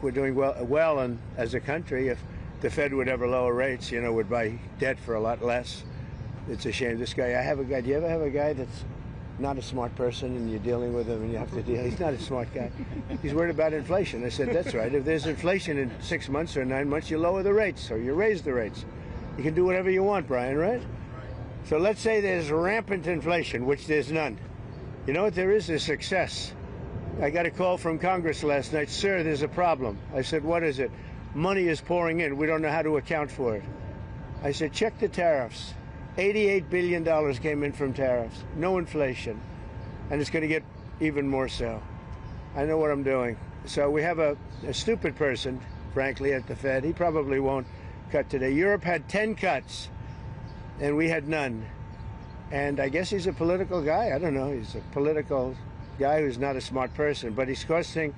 we're doing well and as a country. If the Fed would ever lower rates, would buy debt for a lot less. It's a shame. This guy, do you ever have a guy that's not a smart person and you're dealing with him and you have to deal? He's not a smart guy. He's worried about inflation. I said, that's right. If there's inflation in 6 months or 9 months, you lower the rates or you raise the rates. You can do whatever you want, Brian, right? So let's say there's rampant inflation, which there's none. You know what there is? There's success. I got a call from Congress last night. Sir, there's a problem. I said, what is it? Money is pouring in. We don't know how to account for it. I said, check the tariffs. $88 billion came in from tariffs. No inflation. And it's going to get even more so. I know what I'm doing. So we have a stupid person, frankly, at the Fed. He probably won't cut today. Europe had 10 cuts, and we had none. And I guess he's a political guy. I don't know. He's a political guy who's not a smart person, but he's costing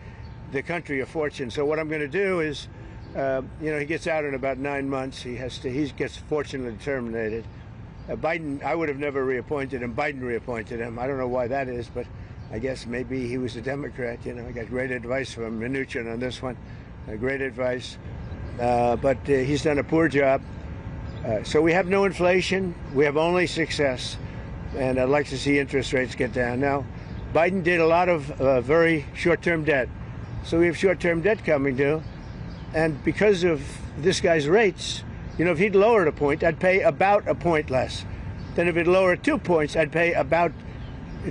the country a fortune. So what I'm going to do is, he gets out in about 9 months. He gets fortunately terminated. Biden, I would have never reappointed him. Biden reappointed him. I don't know why that is, but I guess maybe he was a Democrat. I got great advice from Mnuchin on this one. Great advice. But he's done a poor job. So we have no inflation. We have only success. And I'd like to see interest rates get down. Now, Biden did a lot of very short-term debt. So we have short-term debt coming due. And because of this guy's rates, if he'd lowered a point, I'd pay about a point less. Then if he'd lowered 2 points, I'd pay about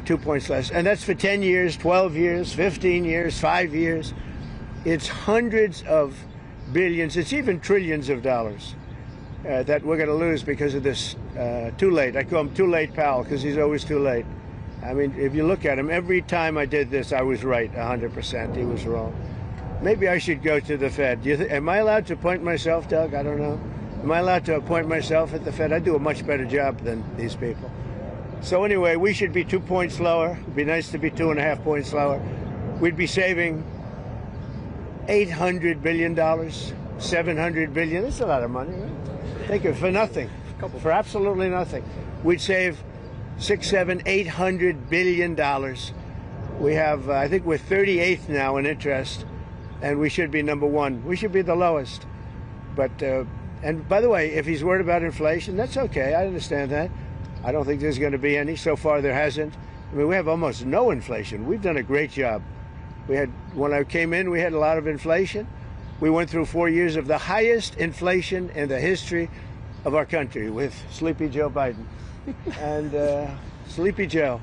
2 points less. And that's for 10 years, 12 years, 15 years, 5 years. It's hundreds of billions. It's even trillions of dollars that we're going to lose because of this too late. I call him Too Late Powell because he's always too late. I mean, if you look at him, every time I did this, I was right 100%. He was wrong. Maybe I should go to the Fed. Am I allowed to appoint myself, Doug? I don't know. Am I allowed to appoint myself at the Fed? I do a much better job than these people. So anyway, we should be 2 points lower. It'd be nice to be 2.5 points lower. We'd be saving $800 billion, $700 billion. That's a lot of money, right? Think of it, for nothing, for absolutely nothing. We'd save $600, $700, $800 billion. We have, I think we're 38th now in interest, and we should be number one. We should be the lowest. But, and by the way, if he's worried about inflation, that's okay. I understand that. I don't think there's going to be any. So far, there hasn't. I mean, we have almost no inflation. We've done a great job. When I came in, we had a lot of inflation. We went through 4 years of the highest inflation in the history of our country with Sleepy Joe Biden. And Sleepy Joe.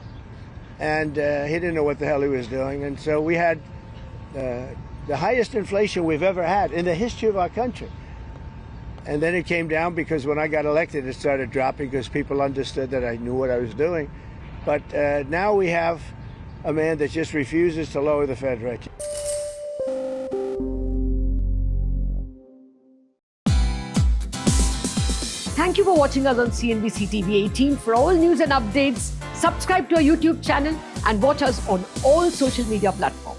And he didn't know what the hell he was doing. And so we had the highest inflation we've ever had in the history of our country. And then it came down because when I got elected, it started dropping because people understood that I knew what I was doing. But now we have a man that just refuses to lower the Fed rate. Thank you for watching us on CNBC TV18. For all news and updates, subscribe to our YouTube channel and watch us on all social media platforms.